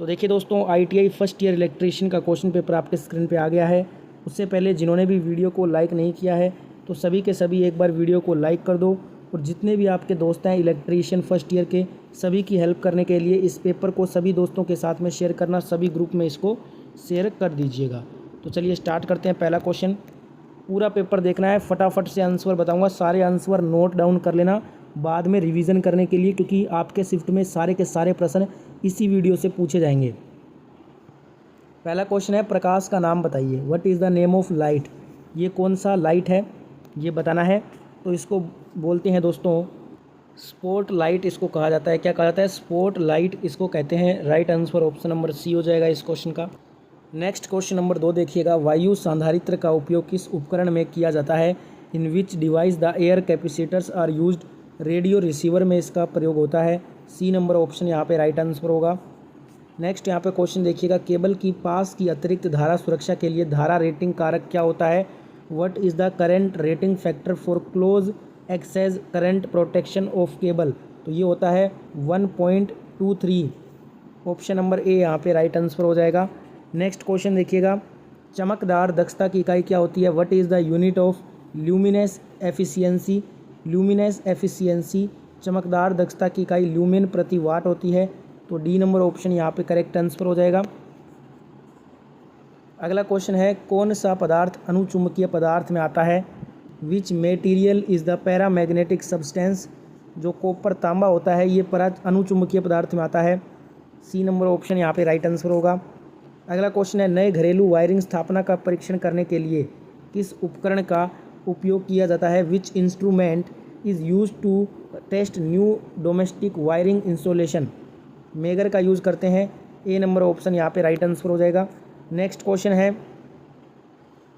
तो देखिए दोस्तों, ITI फर्स्ट ईयर इलेक्ट्रीशियन का क्वेश्चन पेपर आपके स्क्रीन पे आ गया है। उससे पहले जिन्होंने भी वीडियो को लाइक नहीं किया है तो सभी के सभी एक बार वीडियो को लाइक कर दो, और जितने भी आपके दोस्त हैं इलेक्ट्रीशियन फर्स्ट ईयर के, सभी की हेल्प करने के लिए इस पेपर को सभी दोस्तों के साथ में शेयर करना, सभी ग्रुप में इसको शेयर कर दीजिएगा। तो चलिए स्टार्ट करते हैं। पहला क्वेश्चन, पूरा पेपर देखना है, फटाफट से आंसर बताऊंगा, सारे आंसर नोट डाउन कर लेना बाद में रिवीजन करने के लिए, क्योंकि आपके शिफ्ट में सारे के सारे प्रश्न इसी वीडियो से पूछे जाएंगे। पहला क्वेश्चन है, प्रकाश का नाम बताइए। What is the name of light. ये कौन सा लाइट है ये बताना है। तो इसको बोलते हैं दोस्तों स्पॉट लाइट, इसको कहा जाता है। क्या कहा जाता है? स्पॉट लाइट इसको कहते हैं। Right answer option number C हो जाएगा इस क्वेश्चन का। नेक्स्ट क्वेश्चन नंबर 2 देखिएगा, वायु संधारित्र का उपयोग किस उपकरण में किया जाता है। In which device the air capacitors are used. Radio receiver में इसका प्रयोग होता है। सी नंबर ऑप्शन यहाँ पे राइट आंसर होगा। नेक्स्ट यहाँ पे क्वेश्चन देखिएगा, केबल की पास की अतिरिक्त धारा सुरक्षा के लिए धारा रेटिंग कारक क्या होता है। What is the current rating factor for close excess current protection of cable. तो ये होता है 1.23। ऑप्शन नंबर ए यहाँ पे राइट आंसर हो जाएगा। नेक्स्ट क्वेश्चन देखिएगा, चमकदार दक्षता की इकाई क्या होती है। What is the unit of luminous efficiency. Luminous efficiency, चमकदार दक्षता की इकाई ल्यूमेन प्रति वाट होती है। तो डी नंबर ऑप्शन यहाँ पे करेक्ट आंसर हो जाएगा। अगला क्वेश्चन है, कौन सा पदार्थ अनुचुंबकीय पदार्थ में आता है। Which material is the paramagnetic substance. जो कॉपर तांबा होता है ये अनुचुंबकीय पदार्थ में आता है। सी नंबर ऑप्शन यहाँ पे राइट आंसर होगा। अगला क्वेश्चन है, नए घरेलू वायरिंग स्थापना का परीक्षण करने के लिए किस उपकरण का उपयोग किया जाता है। Which instrument is use to test new domestic wiring installation. Megger का यूज़ करते हैं। ए नंबर ऑप्शन यहाँ पे राइट आंसर हो जाएगा। नेक्स्ट क्वेश्चन है,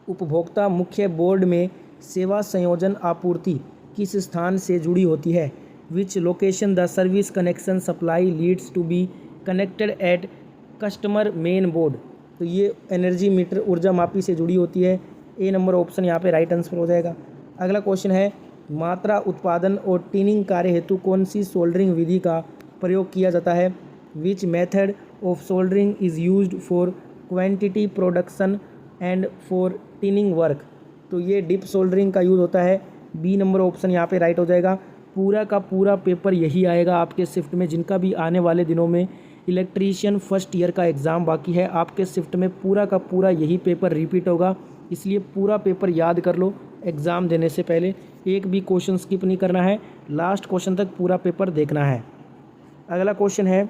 उपभोक्ता मुख्य बोर्ड में सेवा संयोजन आपूर्ति किस स्थान से जुड़ी होती है। Which location the service connection supply leads to be connected at customer main board. तो ये एनर्जी मीटर ऊर्जा मापी से जुड़ी होती है। ए नंबर ऑप्शन यहाँ पे राइट आंसर हो जाएगा। अगला क्वेश्चन है, मात्रा उत्पादन और टीनिंग कार्य हेतु कौन सी सोल्डरिंग विधि का प्रयोग किया जाता है। Which method of soldering is used for quantity production and for टीनिंग work. तो ये डिप सोल्डरिंग का यूज़ होता है। बी नंबर ऑप्शन यहाँ पे राइट हो जाएगा। पूरा का पूरा पेपर यही आएगा आपके शिफ्ट में। जिनका भी आने वाले दिनों में इलेक्ट्रीशियन फर्स्ट ईयर का एग्ज़ाम बाकी है, आपके शिफ्ट में पूरा का पूरा यही पेपर रिपीट होगा। इसलिए पूरा पेपर याद कर लो एग्ज़ाम देने से पहले, एक भी क्वेश्चन स्किप नहीं करना है, लास्ट क्वेश्चन तक पूरा पेपर देखना है। अगला क्वेश्चन है,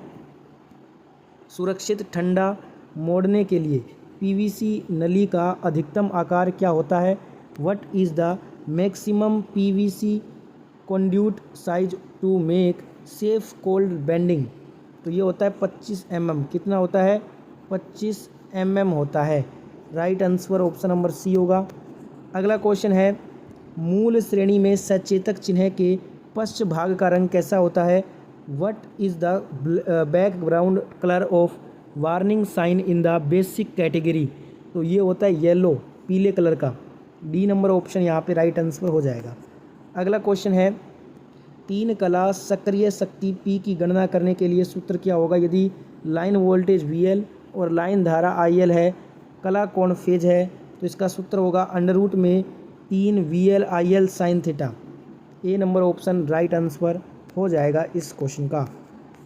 सुरक्षित ठंडा मोड़ने के लिए PVC नली का अधिकतम आकार क्या होता है। What is the maximum PVC conduit size to make safe cold bending. तो ये होता है 25 mm। कितना होता है? 25 mm होता है। Right answer option number C होगा। अगला क्वेश्चन है, मूल श्रेणी में सचेतक चिन्ह के पश्च भाग का रंग कैसा होता है। What is the background colour of warning sign in the basic category. तो ये होता है येलो, पीले कलर का। डी नंबर ऑप्शन यहाँ पे राइट आंसर हो जाएगा। अगला क्वेश्चन है, 3 कला सक्रिय शक्ति P की गणना करने के लिए सूत्र क्या होगा। यदि लाइन वोल्टेज VL और लाइन धारा IL है, कला कोण फेज है, तो इसका सूत्र होगा अंडर रूट में 3 VL IL साइन थीटा। ए नंबर ऑप्शन राइट आंसर हो जाएगा इस क्वेश्चन का।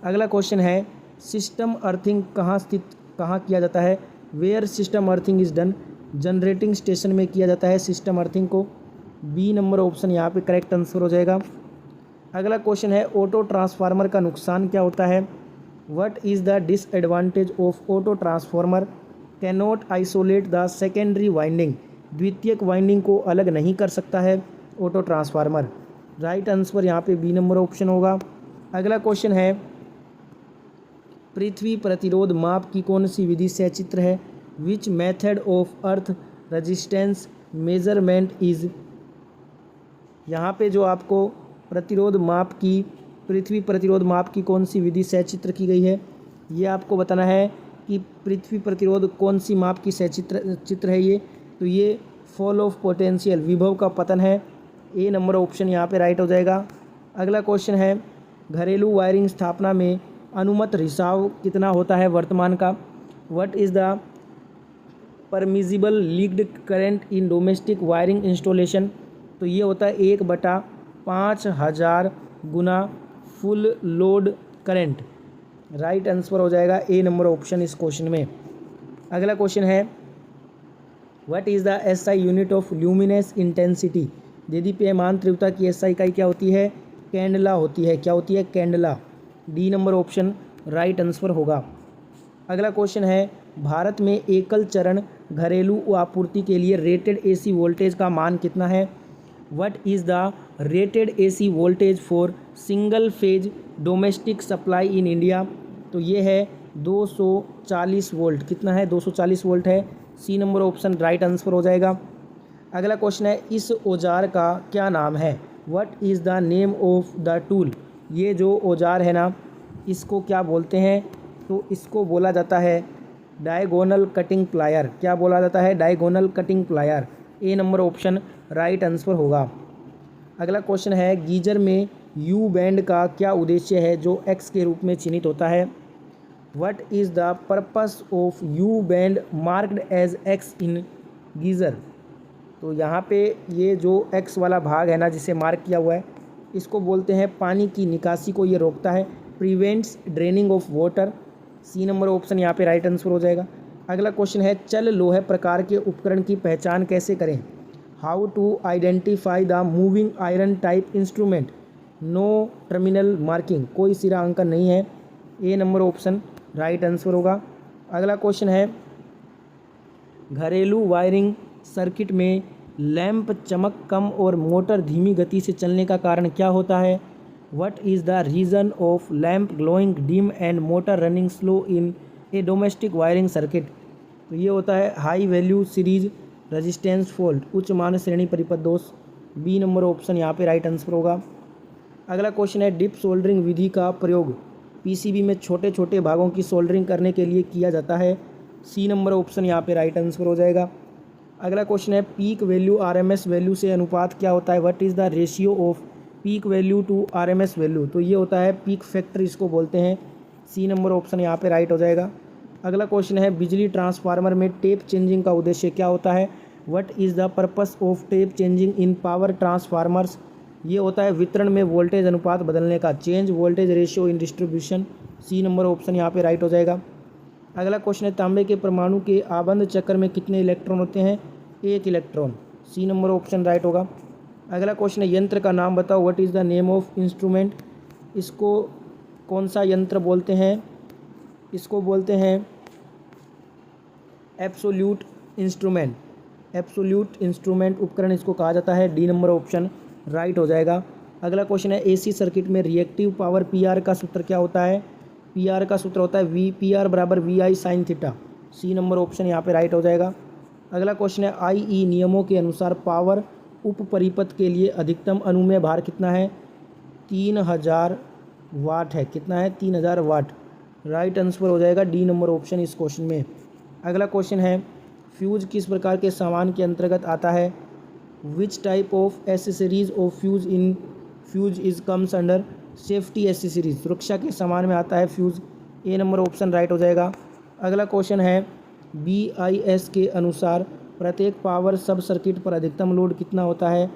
अगला क्वेश्चन है, सिस्टम अर्थिंग कहाँ किया जाता है। Where system earthing is done. Generating station में किया जाता है सिस्टम अर्थिंग को। बी नंबर ऑप्शन यहाँ पे करेक्ट आंसर हो जाएगा। अगला क्वेश्चन है, ऑटो ट्रांसफार्मर का नुकसान क्या होता है। What is the disadvantage of auto transformer. Can not isolate the secondary winding. द्वितीयक वाइंडिंग को अलग नहीं कर सकता है ऑटो ट्रांसफार्मर। राइट आंसर यहाँ पे बी नंबर ऑप्शन होगा। अगला क्वेश्चन है, पृथ्वी प्रतिरोध माप की कौन सी विधि सचित्र है। Which method of earth resistance measurement is. यहाँ पे जो आपको पृथ्वी प्रतिरोध माप की कौन सी विधि सचित्र की गई है, ये आपको बताना है कि पृथ्वी प्रतिरोध कौन सी माप की चित्र है ये। तो ये फॉल ऑफ पोटेंशियल, विभव का पतन है। ए नंबर ऑप्शन यहाँ पे राइट हो जाएगा। अगला क्वेश्चन है, घरेलू वायरिंग स्थापना में अनुमत रिसाव कितना होता है वर्तमान का। What is the permissible leaked current in domestic wiring installation. तो ये होता है 1/5000 गुना full load current. Right answer हो जाएगा ए नंबर ऑप्शन इस क्वेश्चन में। अगला क्वेश्चन है what is the SI unit of luminous intensity. देदीप्यमान तीव्रता की एसआई इकाई क्या होती है, कैंडला होती है। क्या होती है, candela. D number option right answer होगा। अगला क्वेश्चन है भारत में एकल चरण घरेलू आपूर्ति के लिए रेटेड एसी वोल्टेज का मान कितना है। What is the rated AC voltage for single phase domestic supply in India. तो ये है 240 वोल्ट। कितना है, 240 वोल्ट है। C number option right answer हो जाएगा। अगला क्वेश्चन है इस औजार का क्या नाम है। What is the name of the tool. ये जो औजार है ना, इसको क्या बोलते हैं, तो इसको बोला जाता है डायगोनल कटिंग प्लायर। क्या बोला जाता है, डायगोनल कटिंग प्लायर। ए नंबर ऑप्शन राइट आंसर होगा। अगला क्वेश्चन है गीजर में यू बैंड का क्या उद्देश्य है जो एक्स के रूप में चिन्हित होता है। What is the purpose of U band marked as X in geyser. तो यहाँ पे ये जो एक्स वाला भाग है ना जिसे मार्क किया हुआ है, इसको बोलते हैं पानी की निकासी को ये रोकता है, prevents draining of water. C number option यहाँ पे राइट आंसर हो जाएगा। अगला क्वेश्चन है चल लोहे प्रकार के उपकरण की पहचान कैसे करें। How to identify the moving iron type instrument. No terminal marking, कोई सिरा अंकन नहीं है। A number option right answer होगा। अगला क्वेश्चन है घरेलू वायरिंग सर्किट में लैंप चमक कम और मोटर धीमी गति से चलने का कारण क्या होता है। What is the reason of lamp glowing dim and motor running slow in A domestic wiring circuit. तो ये होता है high value series resistance fault, उच्च मान श्रेणी परिपथ दोष। बी नंबर ऑप्शन यहाँ पे राइट आंसर होगा। अगला क्वेश्चन है डिप सोल्डरिंग विधि का प्रयोग पीसीबी में छोटे छोटे भागों की सोल्डरिंग करने के लिए किया जाता है। सी नंबर ऑप्शन यहाँ पे राइट आंसर हो जाएगा। अगला क्वेश्चन है पीक वैल्यू आरएमएस वैल्यू से अनुपात क्या होता है। What is the ratio of peak value to RMS value. तो ये होता है पीक फैक्टर, इसको बोलते हैं। सी नंबर ऑप्शन यहाँ पे राइट हो जाएगा। अगला क्वेश्चन है बिजली ट्रांसफार्मर में टेप चेंजिंग का उद्देश्य क्या होता है। What is the purpose of tap changing in power transformers. ये होता है वितरण में वोल्टेज अनुपात बदलने का, change voltage ratio in distribution. C number option यहाँ पे राइट हो जाएगा। अगला क्वेश्चन है तांबे के परमाणु के आबंध चक्र में कितने इलेक्ट्रॉन होते हैं, एक electron. C number option right होगा। अगला क्वेश्चन है यंत्र का नाम बताओ। What is the name of instrument. इसको कौन सा यंत्र बोलते हैं, इसको बोलते हैं एब्सोल्यूट इंस्ट्रूमेंट। एब्सोल्यूट इंस्ट्रूमेंट उपकरण इसको कहा जाता है। डी नंबर ऑप्शन राइट हो जाएगा। अगला क्वेश्चन है एसी सर्किट में रिएक्टिव पावर पीआर का सूत्र क्या होता है। पीआर का सूत्र होता है वी पीआर बराबर V I sine theta. C number option यहाँ पे राइट हो जाएगा। अगला क्वेश्चन है आईई नियमों के अनुसार पावर उप परिपथ के लिए अधिकतम अनुमेय भार कितना है, 3000 वाट है। कितना है, 3000 वाट। राइट आंसर हो जाएगा डी नंबर ऑप्शन इस क्वेश्चन में। अगला क्वेश्चन है फ्यूज किस प्रकार के सामान के अंतर्गत आता है। Which type of accessories of fuse in fuse is comes under safety accessories. सुरक्षा के सामान में आता है फ्यूज। ए नंबर ऑप्शन राइट हो जाएगा। अगला क्वेश्चन है BIS के अनुसार प्रत्येक पावर सब सर्किट पर अधिकतम लोड कितना होता है।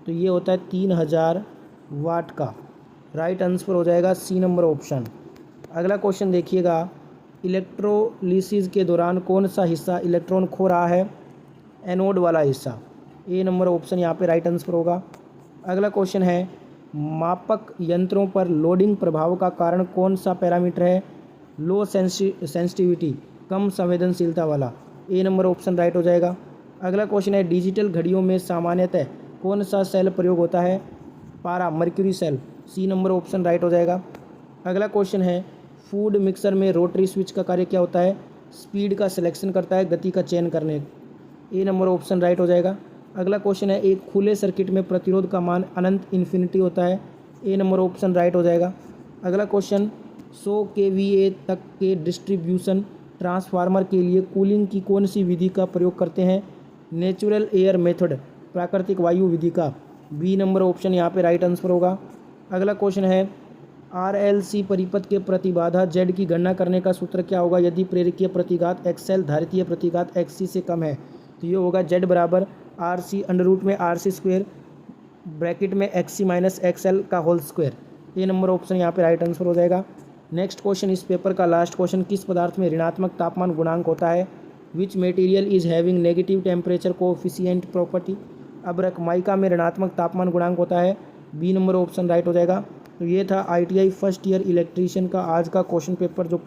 तो ये होता है 3000 वाट का। राइट आंसर हो जाएगा सी नंबर ऑप्शन। अगला क्वेश्चन देखिएगा इलेक्ट्रोलिसिस के दौरान कौन सा हिस्सा इलेक्ट्रॉन खो रहा है, एनोड वाला हिस्सा। ए नंबर ऑप्शन यहाँ पे राइट आंसर होगा। अगला क्वेश्चन है मापक यंत्रों पर लोडिंग प्रभाव का कारण कौन सा पैरामीटर है, लो सेंसिटिविटी, कम संवेदनशीलता वाला। ए नंबर ऑप्शन राइट हो जाएगा। अगला क्वेश्चन है डिजिटल घड़ियों में सामान्यतः कौन सा सेल प्रयोग होता है, पारा mercury cell. C number option right हो जाएगा। अगला क्वेश्चन है फूड मिक्सर में रोटरी स्विच का कार्य क्या होता है, स्पीड का सिलेक्शन करता है, गति का चयन करने। ए नंबर ऑप्शन राइट हो जाएगा। अगला क्वेश्चन है एक खुले सर्किट में प्रतिरोध का मान अनंत इन्फिनिटी होता है। ए नंबर ऑप्शन राइट हो जाएगा। अगला क्वेश्चन 100 kVA तक के डिस्ट्रीब्यूशन ट्रांसफार्मर के लिए कूलिंग की कौन सी विधि का प्रयोग करते हैं, नेचुरल एयर मेथड, प्राकृतिक वायु विधि का। बी नंबर ऑप्शन यहाँ पे राइट आंसर होगा। अगला क्वेश्चन है RLC परिपथ के प्रतिबाधा Z की गणना करने का सूत्र क्या होगा यदि प्रेरकीय प्रतिघात XL धारितीय प्रतिघात XC से कम है। तो ये होगा Z बराबर RC अंडर रूट में RC स्क्वेयर ब्रैकेट में XC माइनस XL का होल स्क्वेयर। ये नंबर ऑप्शन यहाँ पे राइट आंसर हो जाएगा। नेक्स्ट क्वेश्चन इस पेपर का लास्ट क्वेश्चन, किस पदार्थ में ऋणात्मक तापमान गुणांक होता है। Which material is having negative temperature coefficient property. अब्रक माइका में ऋणात्मक तापमान गुणांक होता है। बी नंबर ऑप्शन राइट हो जाएगा। तो ये था ITI फर्स्ट ईयर इलेक्ट्रीशियन का आज का क्वेश्चन पेपर जो